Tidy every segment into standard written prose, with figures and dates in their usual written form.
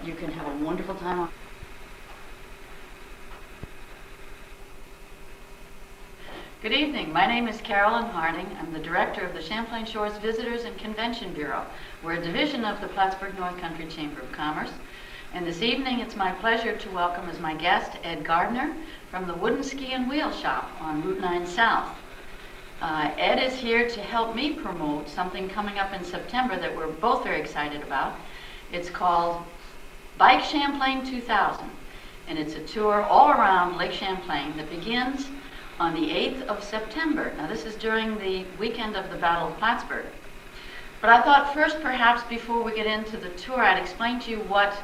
you can have a wonderful time on. Good evening. My name is Carolyn Harding. I'm the director of the Champlain Shores Visitors and Convention Bureau. We're a division of the Plattsburgh North Country Chamber of Commerce. And this evening, it's my pleasure to welcome as my guest Ed Gardner from the Wooden Ski and Wheel Shop on Route 9 South. Ed is here to help me promote something coming up in September that we're both very excited about. It's called Bike Champlain 2000, and it's a tour all around Lake Champlain that begins on the 8th of September. Now, this is during the weekend of the Battle of Plattsburgh. But I thought first, perhaps before we get into the tour, I'd explain to you what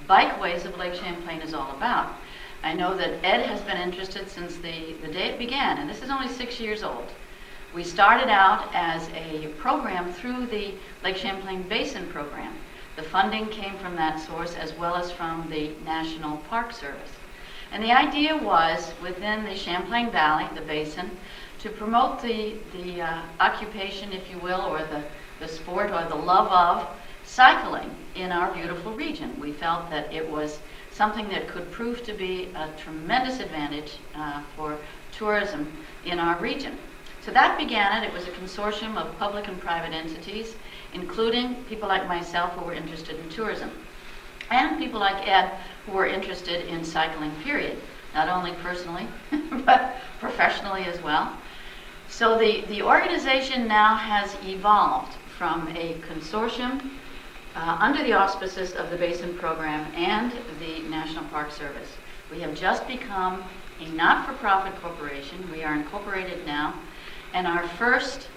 Bikeways of Lake Champlain is all about. I know that Ed has been interested since the day it began, and this is only 6 years old. We started out as a program through the Lake Champlain Basin program. The funding came from that source as well as from the National Park Service. And the idea was, within the Champlain Valley, the basin, to promote the occupation, if you will, or the sport or the love of cycling in our beautiful region. We felt that it was something that could prove to be a tremendous advantage for tourism in our region. So that began it. It was a consortium of public and private entities, including people like myself who were interested in tourism, and people like Ed who were interested in cycling, period. Not only personally, but professionally as well. So the organization now has evolved from a consortium under the auspices of the Basin Program and the National Park Service. We have just become a not-for-profit corporation. We are incorporated now, and our first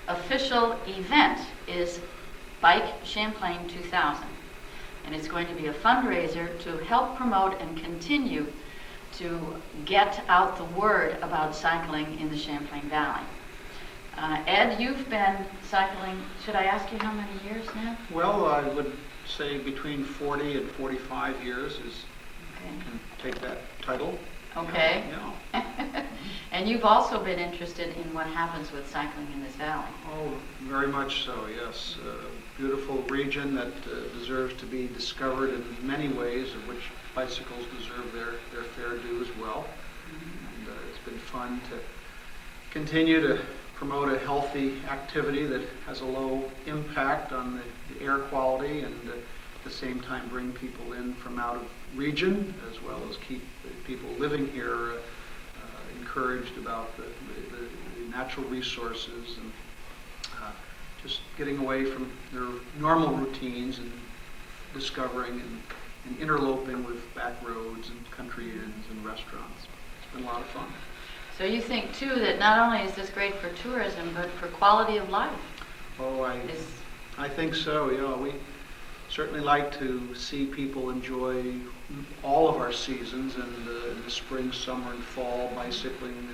official event is Bike Champlain 2000. And it's going to be a fundraiser to help promote and continue to get out the word about cycling in the Champlain Valley. Ed, you've been cycling, should I ask you how many years now? Well, I would say between 40 and 45 years is, Okay. can take that title. Okay. Yeah. And you've also been interested in what happens with cycling in this valley. Oh, very much so, yes. Beautiful region that deserves to be discovered in many ways, of which bicycles deserve their fair due as well. And it's been fun to continue to promote a healthy activity that has a low impact on the air quality, and at the same time bring people in from out of region, as well as keep the people living here encouraged about the natural resources, and just getting away from their normal routines and discovering and interloping with back roads and country inns and restaurants. It's been a lot of fun. So you think, too, that not only is this great for tourism, but for quality of life? Oh, I think so. You know, we certainly like to see people enjoy all of our seasons, and in the spring, summer, and fall, bicycling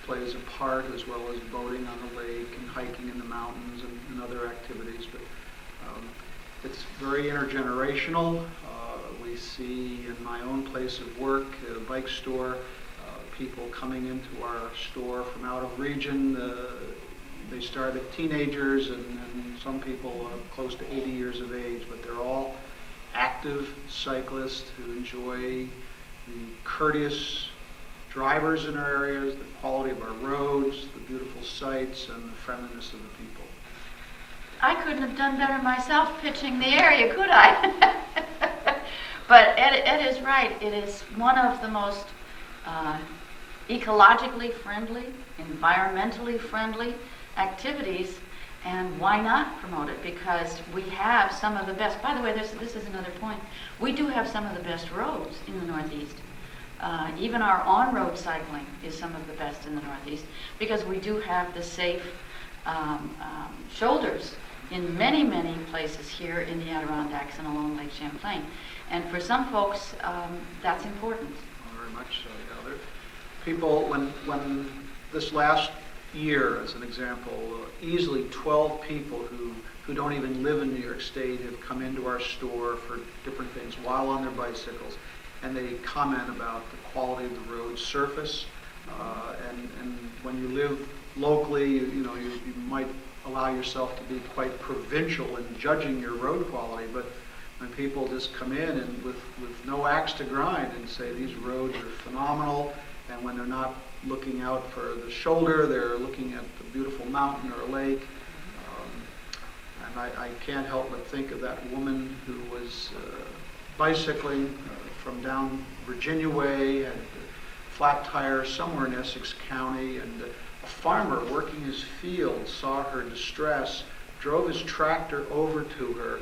plays a part, as well as boating on the lake and hiking in the mountains and other activities. But it's very intergenerational. We see in my own place of work, a bike store, people coming into our store from out of region. They start as teenagers, and some people are close to 80 years of age, but they're all active cyclists who enjoy the courteous drivers in our areas, the quality of our roads, the beautiful sights, and the friendliness of the people. I couldn't have done better myself pitching the area, could I? But Ed is right. It is one of the most ecologically friendly, environmentally friendly activities, and why not promote it? Because we have some of the best, by the way, this is another point, we do have some of the best roads in the Northeast. Even our on-road cycling is some of the best in the Northeast, because we do have the safe shoulders in many, many places here in the Adirondacks and along Lake Champlain. And for some folks, that's important. Very much so. Yeah. People, when this last year, as an example, easily 12 people who don't even live in New York State have come into our store for different things while on their bicycles, and they comment about the quality of the road surface. And when you live locally, you might allow yourself to be quite provincial in judging your road quality, but when people just come in and with no axe to grind and say these roads are phenomenal, and when they're not looking out for the shoulder, they're looking at the beautiful mountain or lake. And I can't help but think of that woman who was bicycling from down Virginia Way, had a flat tire somewhere in Essex County, and a farmer working his field saw her distress, drove his tractor over to her,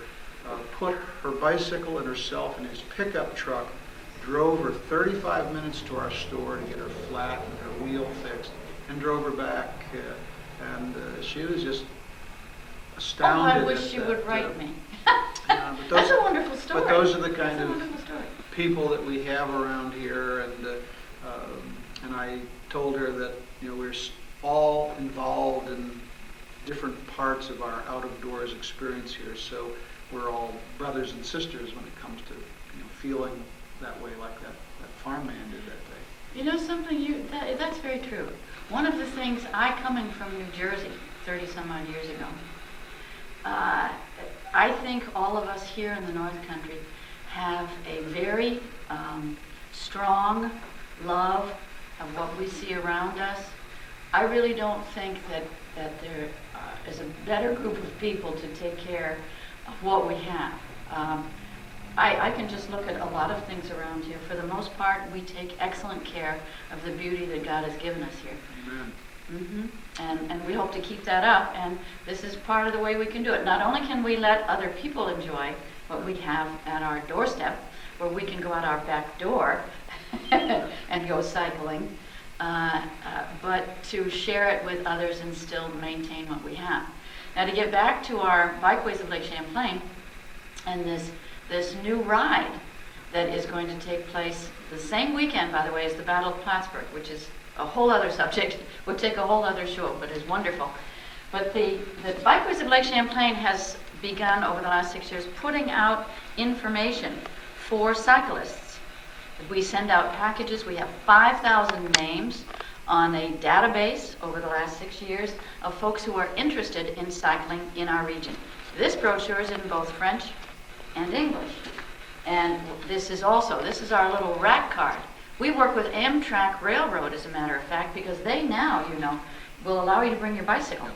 put her bicycle and herself in his pickup truck, drove her 35 minutes to our store to get her flat and her wheel fixed, and drove her back. And she was just astounded. I wish you would write me. That's a wonderful story. But those are the kind of people that we have around here, and I told her that we're all involved in different parts of our out of doors experience here, so we're all brothers and sisters when it comes to feeling that way, like that farmman did that day. You know something? That's very true. One of the things, coming from New Jersey 30 some odd years ago, I think all of us here in the North Country have a very strong love of what we see around us. I really don't think that there is a better group of people to take care of what we have. I can just look at a lot of things around here. For the most part, we take excellent care of the beauty that God has given us here. Amen. And we hope to keep that up, and this is part of the way we can do it. Not only can we let other people enjoy what we have at our doorstep, where we can go out our back door and go cycling, but to share it with others and still maintain what we have. Now, to get back to our Bikeways of Lake Champlain and this new ride that is going to take place the same weekend, by the way, as the Battle of Plattsburgh, which is a whole other subject, would take a whole other show, but is wonderful. But the Bikeways of Lake Champlain has begun over the last 6 years putting out information for cyclists. We send out packages. We have 5,000 names on a database over the last 6 years of folks who are interested in cycling in our region. This brochure is in both French and English. And this is our little rack card. We work with Amtrak Railroad, as a matter of fact, because they now, will allow you to bring your bicycle.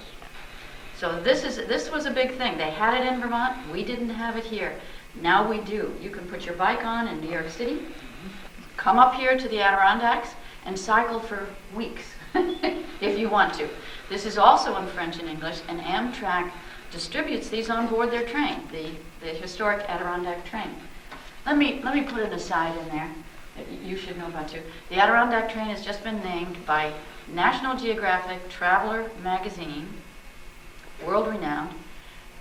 So this was a big thing. They had it in Vermont. We didn't have it here. Now we do. You can put your bike on in New York City, come up here to the Adirondacks, and cycle for weeks if you want to. This is also in French and English, and Amtrak distributes these on board their train, the historic Adirondack train. Let me put an aside in there that you should know about too. The Adirondack train has just been named by National Geographic Traveler magazine, world renowned,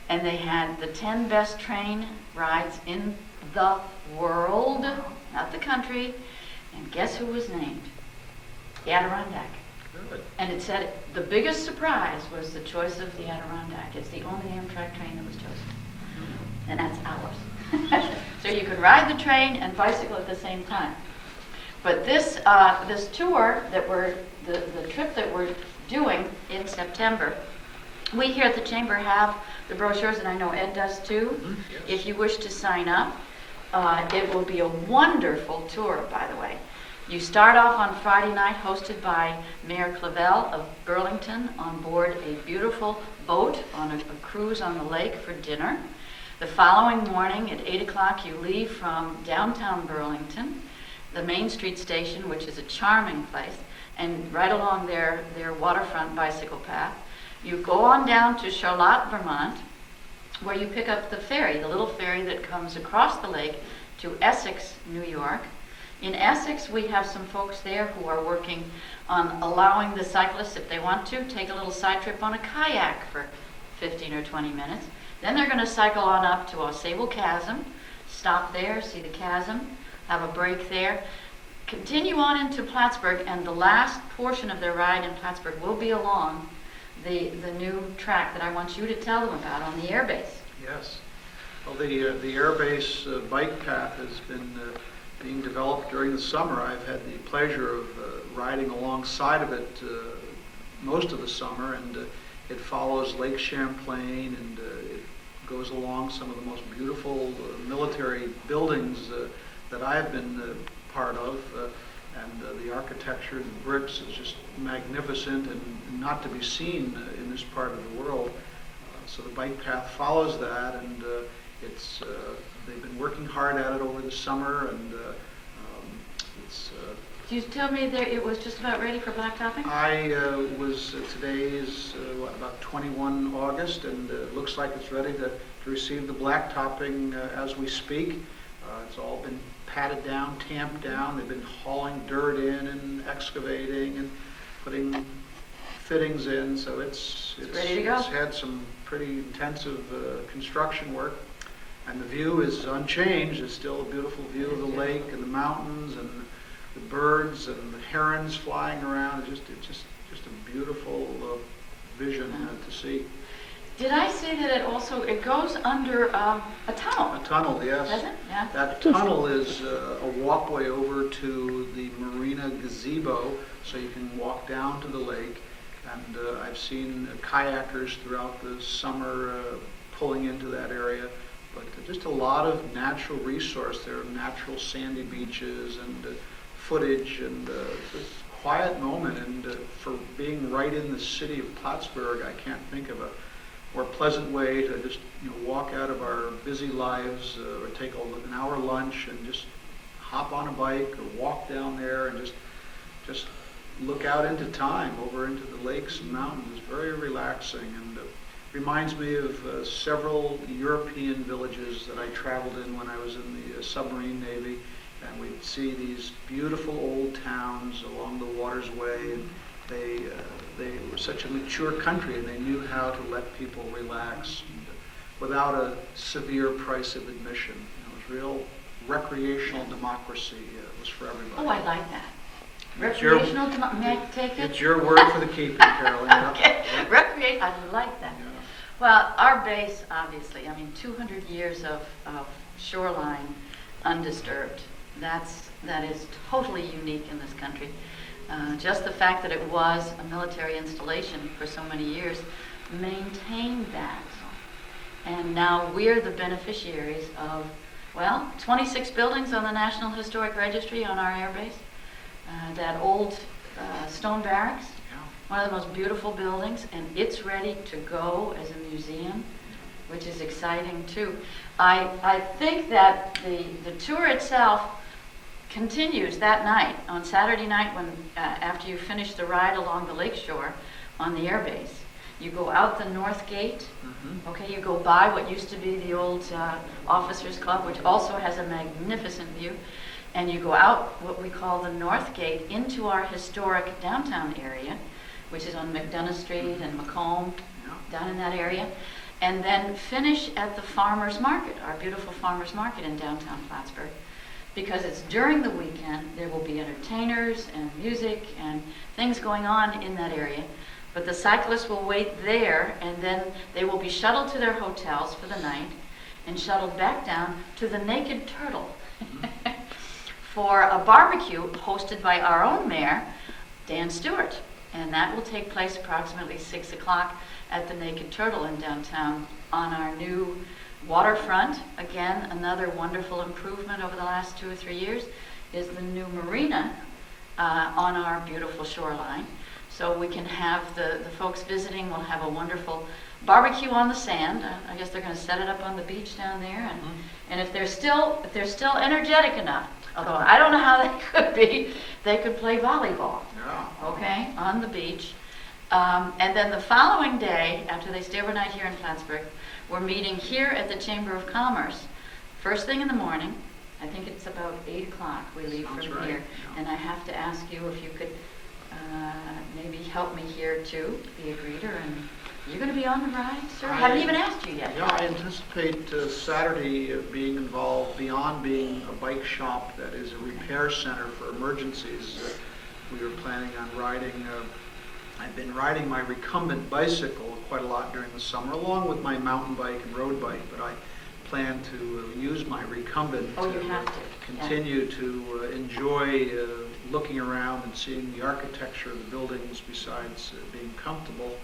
and they had the 10 best train rides in the world, not the country, and guess who was named? The Adirondack. Good. And it said the biggest surprise was the choice of the Adirondack. It's the only Amtrak train that was chosen. And that's ours. So you can ride the train and bicycle at the same time. But this tour that the trip that we're doing in September, we here at the Chamber have the brochures, and I know Ed does too. Yes. If you wish to sign up, it will be a wonderful tour, by the way. You start off on Friday night, hosted by Mayor Clavel of Burlington, on board a beautiful boat on a cruise on the lake for dinner. The following morning at 8 o'clock, you leave from downtown Burlington, the Main Street station, which is a charming place, and right along their waterfront bicycle path. You go on down to Charlotte, Vermont, where you pick up the ferry, the little ferry that comes across the lake to Essex, New York. In Essex, we have some folks there who are working on allowing the cyclists, if they want to, take a little side trip on a kayak for 15 or 20 minutes. Then they're going to cycle on up to Ausable Chasm, stop there, see the chasm, have a break there, continue on into Plattsburgh, and the last portion of their ride in Plattsburgh will be along the new track that I want you to tell them about on the airbase. Yes. Well, the airbase bike path has been being developed during the summer. I've had the pleasure of riding alongside of it most of the summer, and it follows Lake Champlain and it goes along some of the most beautiful military buildings that I have been part of. And the architecture and the bricks is just magnificent and not to be seen in this part of the world. So the bike path follows that, and they've been working hard at it over the summer, and it's. Did you tell me that it was just about ready for blacktopping? Today is about 21 August, and it looks like it's ready to receive the blacktopping as we speak. It's all been patted down, tamped down. They've been hauling dirt in and excavating and putting fittings in, so it's ready to go. It's had some pretty intensive construction work, and the view is unchanged. It's still a beautiful view of the lake and the mountains and the birds and the herons flying around. It's just a beautiful vision to see. Did I see that it goes under a tunnel? A tunnel, yes. Does it? Yeah. That tunnel is a walkway over to the marina gazebo, so you can walk down to the lake. And I've seen kayakers throughout the summer pulling into that area. But just a lot of natural resource there, natural sandy beaches and footage, and just quiet moment. And for being right in the city of Plattsburgh, I can't think of a more pleasant way to just walk out of our busy lives or take an hour lunch and just hop on a bike or walk down there and just look out into time, over into the lakes and mountains. It's very relaxing, and reminds me of several European villages that I traveled in when I was in the submarine Navy, and we'd see these beautiful old towns along the water's way, and they were such a mature country, and they knew how to let people relax without a severe price of admission. It was real recreational democracy. It was for everybody. Oh, I like that. Recreational democracy. May I take it? It's your word for the keeping, Carolyn. Okay. Recreation. I like that. Yeah. Well, our base, obviously, 200 years of shoreline undisturbed. That is totally unique in this country. Just the fact that it was a military installation for so many years maintained that. And now we're the beneficiaries of, 26 buildings on the National Historic Registry on our air base. That old stone barracks, one of the most beautiful buildings, and it's ready to go as a museum, which is exciting too. I think that the tour itself continues that night, on Saturday night, when after you finish the ride along the lakeshore on the airbase. You go out the north gate, okay, you go by what used to be the old Officers Club, which also has a magnificent view, and you go out what we call the north gate into our historic downtown area, which is on McDonough Street and Macomb, down in that area, and then finish at the farmers market, our beautiful farmers market in downtown Plattsburgh. Because it's during the weekend, there will be entertainers and music and things going on in that area. But the cyclists will wait there, and then they will be shuttled to their hotels for the night and shuttled back down to the Naked Turtle for a barbecue hosted by our own mayor, Dan Stewart. And that will take place approximately 6 o'clock at the Naked Turtle in downtown on our new waterfront. Again, another wonderful improvement over the last 2 or 3 years is the new marina on our beautiful shoreline. So we can have the folks visiting will have a wonderful barbecue on the sand. I guess they're going to set it up on the beach down there, and if they're still energetic enough, although I don't know how they could be, they could play volleyball. Okay, on the beach. And then the following day, after they stay overnight here in Plattsburgh, we're meeting here at the Chamber of Commerce. First thing in the morning, I think it's about 8 o'clock we leave from here. And I have to ask you if you could maybe help me here too, be a greeter. And you're going to be on the ride, sir? I haven't even asked you yet. Yeah, I anticipate Saturday being involved beyond being a bike shop that is a repair center for emergencies. We were planning on riding. I've been riding my recumbent bicycle quite a lot during the summer, along with my mountain bike and road bike, but I plan to use my recumbent to continue to enjoy looking around and seeing the architecture of the buildings besides being comfortable,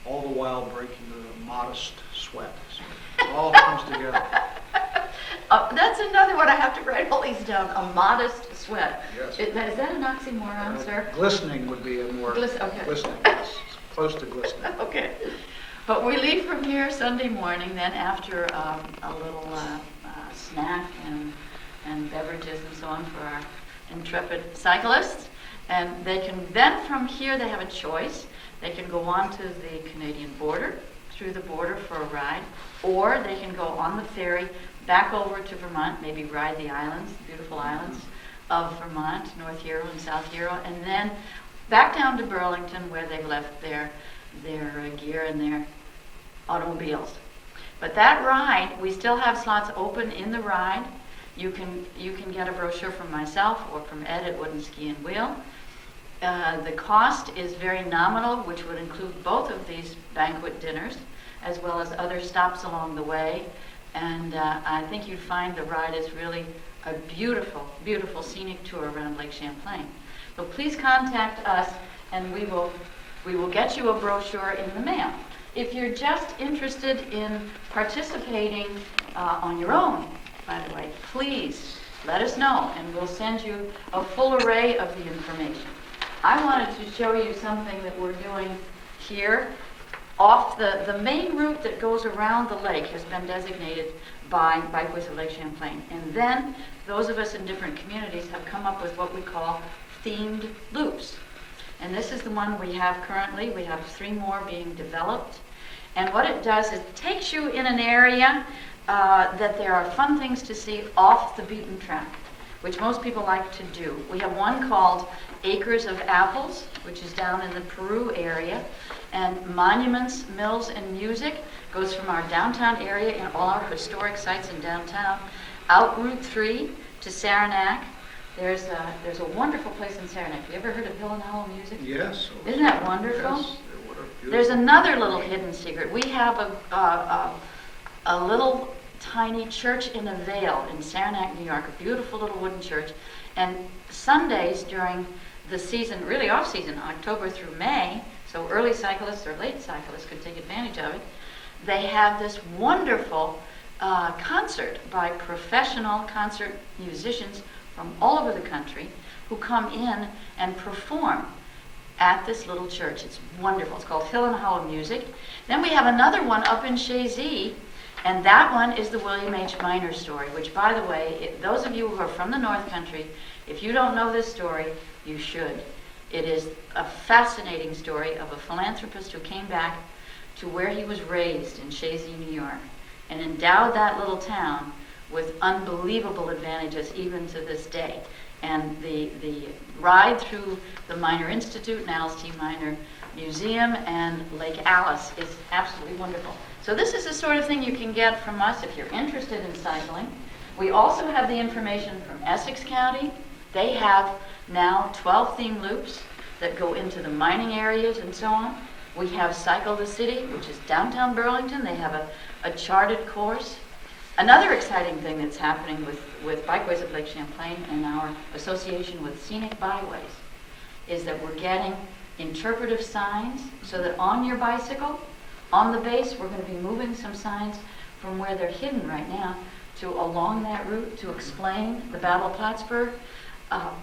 all the while breaking a modest sweat. So all comes together. That's another one. I have to write all these down. A modest sweat. Yes. Is that an oxymoron, sir? Glistening would be a more Okay. glistening. Yes. Close to glistening. Okay. But we leave from here Sunday morning, then after a little snack and beverages and so on for our intrepid cyclists. And they can then from here, they have a choice. They can go on to the Canadian border, through the border for a ride, or they can go on the ferry back over to Vermont, maybe ride the islands, the beautiful islands of Vermont, North Hero and South Hero, and then back down to Burlington where they've left their gear and their automobiles. But that ride, we still have slots open in the ride. You can get a brochure from myself or from Ed at Wooden Ski and Wheel. The cost is very nominal, which would include both of these banquet dinners, as well as other stops along the way. And I think you'd find the ride is really a beautiful, beautiful scenic tour around Lake Champlain. So please contact us, and we will get you a brochure in the mail. If you're just interested in participating on your own, by the way, please let us know, and we'll send you a full array of the information. I wanted to show you something that we're doing here. Off the main route that goes around the lake has been designated by Bikeways of Lake Champlain. And then those of us in different communities have come up with what we call themed loops. And this is the one we have currently. We have 3 more being developed. And what it does is it takes you in an area that there are fun things to see off the beaten track, which most people like to do. We have one called Acres of Apples, which is down in the Peru area. And Monuments, Mills, and Music goes from our downtown area and all our historic sites in downtown out Route 3 to Saranac. There's a wonderful place in Saranac. Have you ever heard of Hill and Hollow Music? Yes. Isn't that wonderful? Yes. What a beautiful- There's another little hidden secret. We have a little tiny church in a vale in Saranac, New York, a beautiful little wooden church. And Sundays during the season, really off-season, October through May, so early cyclists or late cyclists could take advantage of it, they have this wonderful concert by professional concert musicians from all over the country who come in and perform at this little church. It's wonderful. It's called Hill and Hollow Music. Then we have another one up in Chazy, and that one is the William H. Miner story, which, by the way, those of you who are from the North Country, if you don't know this story, you should. It is a fascinating story of a philanthropist who came back to where he was raised in Chazy, New York, and endowed that little town with unbelievable advantages even to this day. And the ride through the Miner Institute and Alice T. Miner Museum and Lake Alice is absolutely wonderful. So this is the sort of thing you can get from us if you're interested in cycling. We also have the information from Essex County. They have now 12 theme loops that go into the mining areas and so on. We have Cycle the City, which is downtown Burlington. They have a charted course. Another exciting thing that's happening with Bikeways of Lake Champlain and our association with Scenic Byways is that we're getting interpretive signs so that on your bicycle, on the base, we're going to be moving some signs from where they're hidden right now to along that route to explain the Battle of Plattsburgh,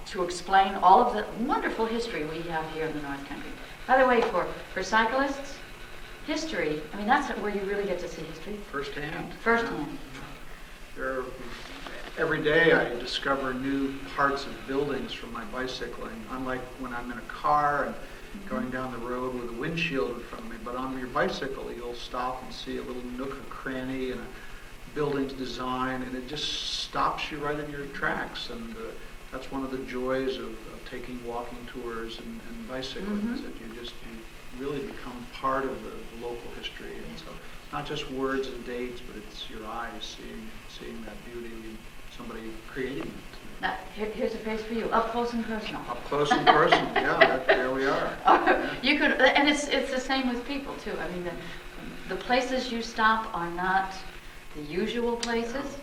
to explain all of the wonderful history we have here in the North Country. By the way, for cyclists, history, I mean, that's where you really get to see history. Firsthand. Firsthand. Every day I discover new parts of buildings from my bicycling, unlike when I'm in a car and going down the road with a windshield in front of me. But on your bicycle, you'll stop and see a little nook or cranny and a building's design, and it just stops you right in your tracks. And that's one of the joys of taking walking tours and bicycling, is that you really become part of the local history. And so it's not just words and dates, but it's your eyes seeing that beauty and somebody creating it. Now, here's a phrase for you, up close and personal. Up close and personal, yeah, there we are. You could, and it's the same with people too. I mean, the places you stop are not the usual places,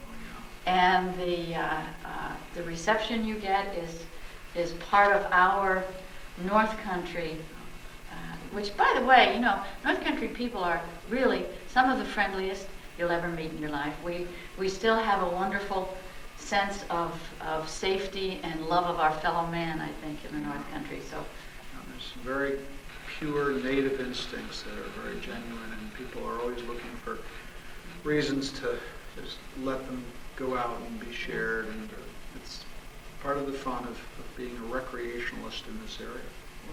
and the reception you get is part of our North Country, which, by the way, North Country people are really some of the friendliest, you'll ever meet in your life. We still have a wonderful sense of safety and love of our fellow man, I think, in the North Country. So There's some very pure native instincts that are very genuine, and people are always looking for reasons to just let them go out and be shared, and it's part of the fun of being a recreationalist in this area.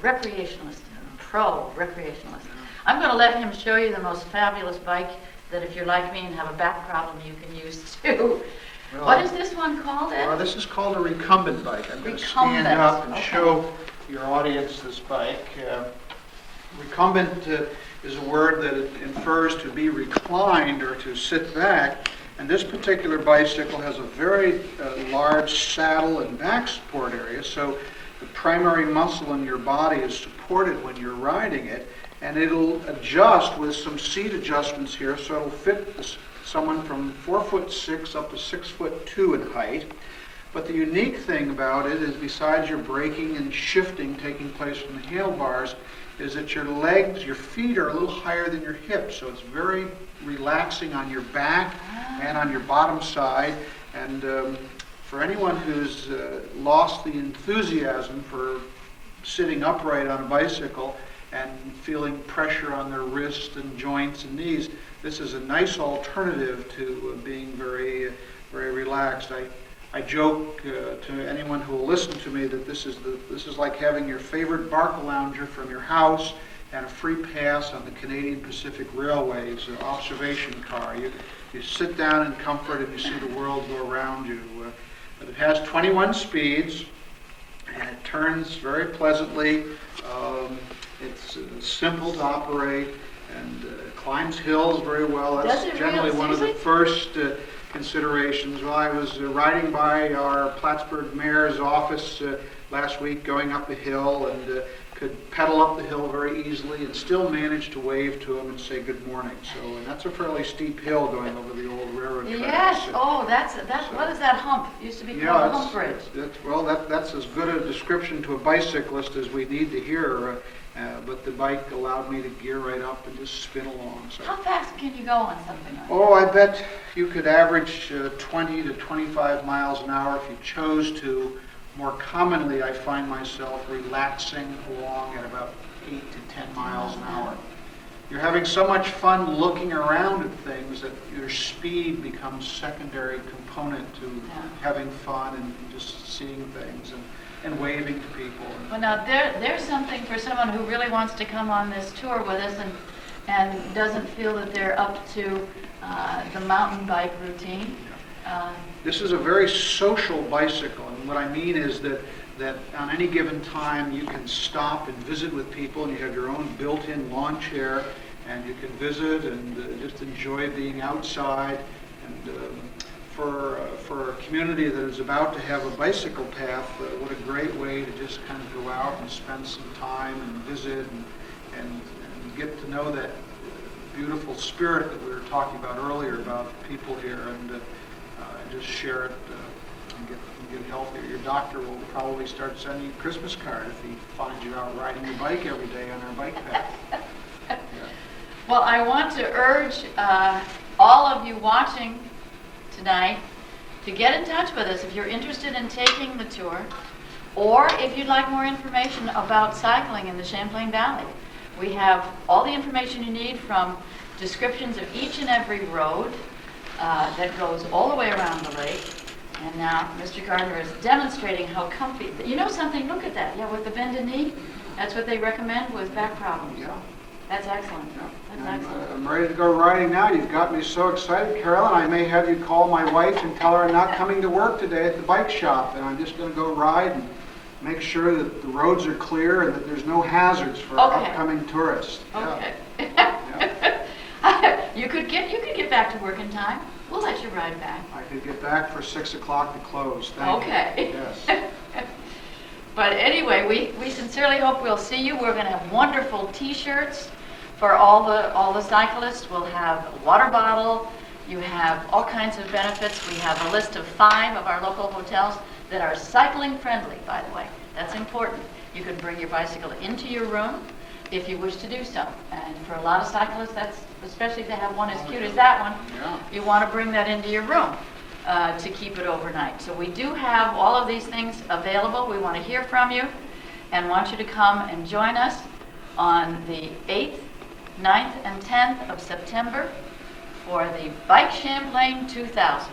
recreationalist, pro-recreationalist. I'm going to let him show you the most fabulous bike that if you're like me and have a back problem, you can use too. Well, What is this one called, Ed? Well, this is called a recumbent bike. I'm going to stand Recumbent, up and okay. show your audience this bike. Recumbent is a word that infers to be reclined or to sit back. And this particular bicycle has a very large saddle and back support area, so the primary muscle in your body is supported when you're riding it, and it'll adjust with some seat adjustments here, so it'll fit someone from 4'6" up to 6'2" in height. But the unique thing about it is, besides your braking and shifting taking place from the handlebars, is that your legs, your feet are a little higher than your hips, so it's very relaxing on your back and on your bottom side. And for anyone who's lost the enthusiasm for sitting upright on a bicycle and feeling pressure on their wrists and joints and knees, this is a nice alternative to being very, very relaxed. I joke to anyone who will listen to me that this is like having your favorite Barcalounger from your house and a free pass on the Canadian Pacific Railway's observation car. You sit down in comfort and you see the world go around you. But it has 21 speeds and it turns very pleasantly. It's simple to operate and climbs hills very well. Does it generally really? one of the Seriously? first considerations. Well, I was riding by our Plattsburgh mayor's office last week going up a hill and could pedal up the hill very easily and still manage to wave to him and say good morning. So, and that's a fairly steep hill going over the old railroad tracks. Yes. Oh, that's what is that hump? It used to be called a hump bridge. That's as good a description to a bicyclist as we need to hear. But the bike allowed me to gear right up and just spin along. So. How fast can you go on something like that? Oh, I bet you could average 20 to 25 miles an hour if you chose to. More commonly, I find myself relaxing along at about 8 to 10 miles an hour. You're having so much fun looking around at things that your speed becomes secondary component to having fun and just seeing things and waving to people. Well, now there's something for someone who really wants to come on this tour with us and doesn't feel that they're up to the mountain bike routine. This is a very social bicycle, and what I mean is that on any given time you can stop and visit with people, and you have your own built-in lawn chair, and you can visit and just enjoy being outside. And for a community that is about to have a bicycle path, what a great way to just kind of go out and spend some time and visit and get to know that beautiful spirit that we were talking about earlier about people here, and just share it and get healthier. Your doctor will probably start sending you a Christmas card if he finds you out riding your bike every day on our bike path. Yeah. Well, I want to urge all of you watching tonight to get in touch with us if you're interested in taking the tour, or if you'd like more information about cycling in the Champlain Valley. We have all the information you need, from descriptions of each and every road that goes all the way around the lake. And now Mr. Gardner is demonstrating how comfy. You know something? Look at that. Yeah, with the bended knee, that's what they recommend with back problems. Yeah. That's excellent. Yeah. That's excellent. I'm ready to go riding now. You've got me so excited, Carolyn. I may have you call my wife and tell her I'm not coming to work today at the bike shop, and I'm just going to go ride and make sure that the roads are clear and that there's no hazards for upcoming tourists. Okay. Yeah. You could get back to work in time. We'll let you ride back. I could get back for 6 o'clock to close. Thank Okay. you. Yes. But anyway, we sincerely hope we'll see you. We're going to have wonderful T-shirts for all the cyclists. We'll have a water bottle. You have all kinds of benefits. We have a list of 5 of our local hotels that are cycling friendly, by the way. That's important. You can bring your bicycle into your room if you wish to do so. And for a lot of cyclists, that's especially to have one as cute as that one, Yeah. you want to bring that into your room to keep it overnight. So we do have all of these things available. We want to hear from you and want you to come and join us on the 8th, 9th, and 10th of September for the Bike Champlain 2000.